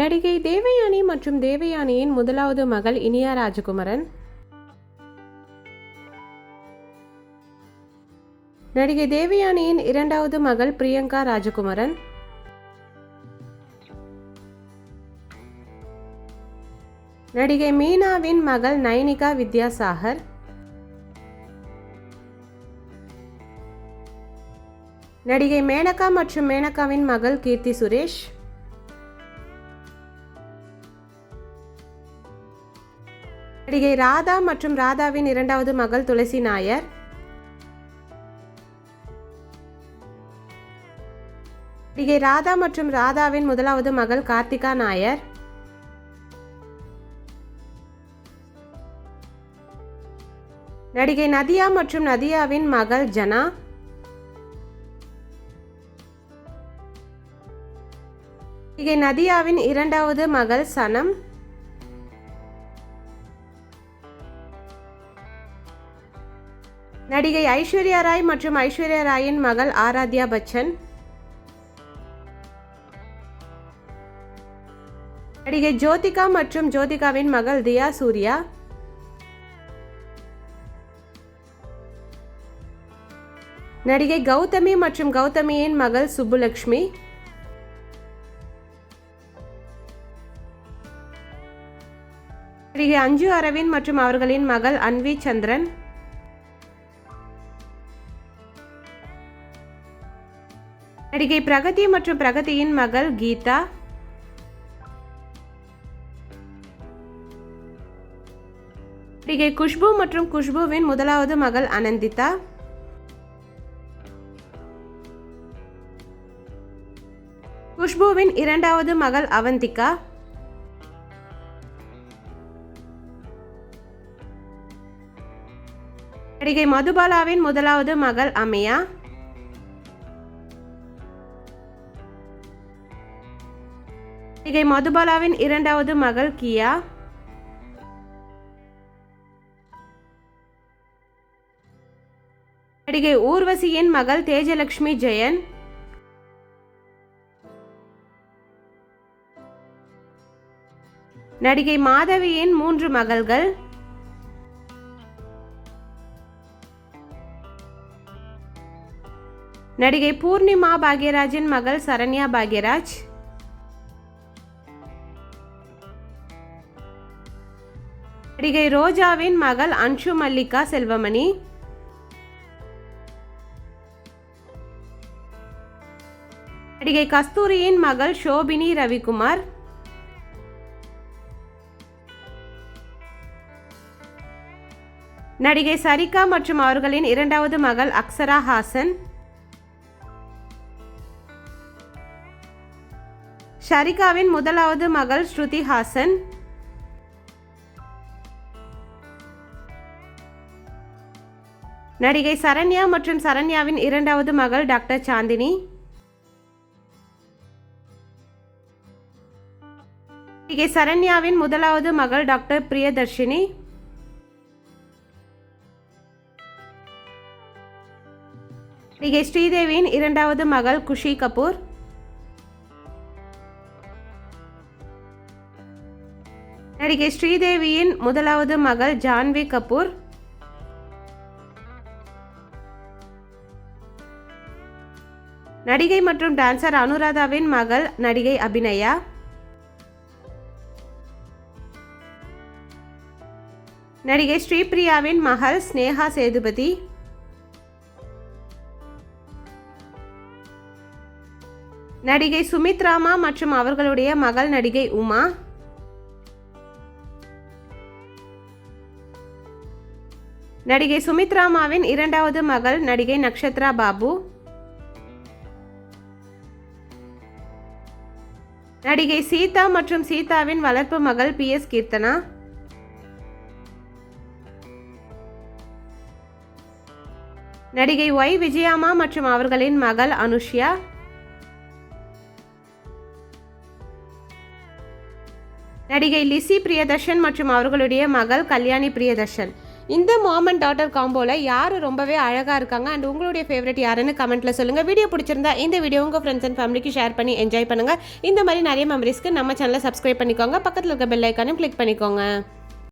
நடிகை தேவயானி மற்றும் தேவயானியின் முதலாவது மகள் இனியா ராஜகுமரன். நடிகை தேவயானியின் இரண்டாவது மகள் பிரியங்கா ராஜகுமரன். நடிகை மீனாவின் மகள் நைனிகா வித்யாசாகர். நடிகை மேனகா மற்றும் மேனகாவின் மகள் கீர்த்தி சுரேஷ். நடிகை ராதா மற்றும் ராதாவின் இரண்டாவது மகள் துளசி நாயர். நடிகை ராதா மற்றும் ராதாவின் முதலாவது மகள் கார்த்திகா நாயர். நடிகை நதியா மற்றும் நதியாவின் மகள் ஜனா. நடிகை நதியாவின் இரண்டாவது மகள் சனம். நடிகை ஐஸ்வர்யா ராய் மற்றும் ஐஸ்வர்யா ராயின் மகள் ஆராத்யா பச்சன். நடிகை ஜோதிகா மற்றும் ஜோதிகாவின் மகள் தியா சூர்யா. நடிகை கௌதமி மற்றும் கௌதமியின் மகள் சுப்புலட்சுமி. நடிகை அஞ்சு அரவிந்த் மற்றும் அவர்களின் மகள் அன்வி சந்திரன். நடிகை பிரகதி மற்றும் பிரகதியின் மகள் கீதா. நடிகை குஷ்பு மற்றும் குஷ்புவின் முதலாவது மகள் அனந்திதா. குஷ்புவின் இரண்டாவது மகள் அவந்திகா. நடிகை மதுபாலாவின் முதலாவது மகள் அமியா. நடிகை மதுபாலாவின் இரண்டாவது மகள் கியா. நடிகை ஊர்வசியின் மகள் தேஜலட்சுமி ஜெயன். நடிகை மாதவியின் 3 மகள்கள். நடிகை பூர்ணிமா பாக்யராஜின் மகள் சரண்யா பாக்யராஜ். நடிகை ரோஜாவின் மகள் அன்ஷு மல்லிகா செல்வமணி. நடிகை கஸ்தூரியின் மகள் ஷோபினி ரவிக்குமார். நடிகை சரிகா மற்றும் அவர்களின் இரண்டாவது மகள் அக்ஷரா ஹாசன். ஷரிகாவின் முதலாவது மகள் ஸ்ருதி ஹாசன். நடிகை சரண்யா மற்றும் சரண்யாவின் இரண்டாவது மகள் டாக்டர் சாந்தினி. நடிகை சரண்யாவின் முதலாவது மகள் டாக்டர் பிரியதர்ஷினி. நடிகை ஸ்ரீதேவியின் இரண்டாவது மகள் குஷி கபூர். நடிகை ஸ்ரீதேவியின் முதலாவது மகள் ஜான்வி கபூர். நடிகை மற்றும் டான்சர் அனுராதாவின் மகள் நடிகை அபிநயா. நடிகை ஸ்ரீபிரியாவின் மகள் ஸ்னேகா சேதுபதி. நடிகை சுமித்ராமா மற்றும் அவர்களுடைய மகள் நடிகை உமா. நடிகை சுமித்ராமாவின் இரண்டாவது மகள் நடிகை நக்ஷத்ரா பாபு. நடிகை சீதா மற்றும் சீதாவின் வளர்ப்பு மகள் PS கீர்த்தனா. நடிகை Y விஜயாமா மற்றும் அவர்களின் மகள் அனுஷ்யா. நடிகை லிசி பிரியதர்ஷன் மற்றும் அவர்களுடைய மகள் கல்யாணி பிரியதர்ஷன். இந்த மாம் அண்ட் டாட்டர் காம்போவில் யார் ரொம்பவே அழகாக இருக்காங்க அண்ட் உங்களுடைய ஃபேவரட் யாருன்னு கமெண்ட்டில் சொல்லுங்கள். வீடியோ பிடிச்சிருந்தா இந்த வீடியோ உங்கள் ஃப்ரெண்ட்ஸ் அண்ட் ஃபேமிலிக்கு ஷேர் பண்ணி என்ஜாய் பண்ணுங்கள். இந்த மாதிரி நிறைய மெமரிஸ்க்கு நம்ம சேனலை சப்ஸ்கிரைப் பண்ணிக்கோங்க. பக்கத்தில் இருக்க பெல் ஐக்கானையும் கிளிக் பண்ணிக்கோங்க.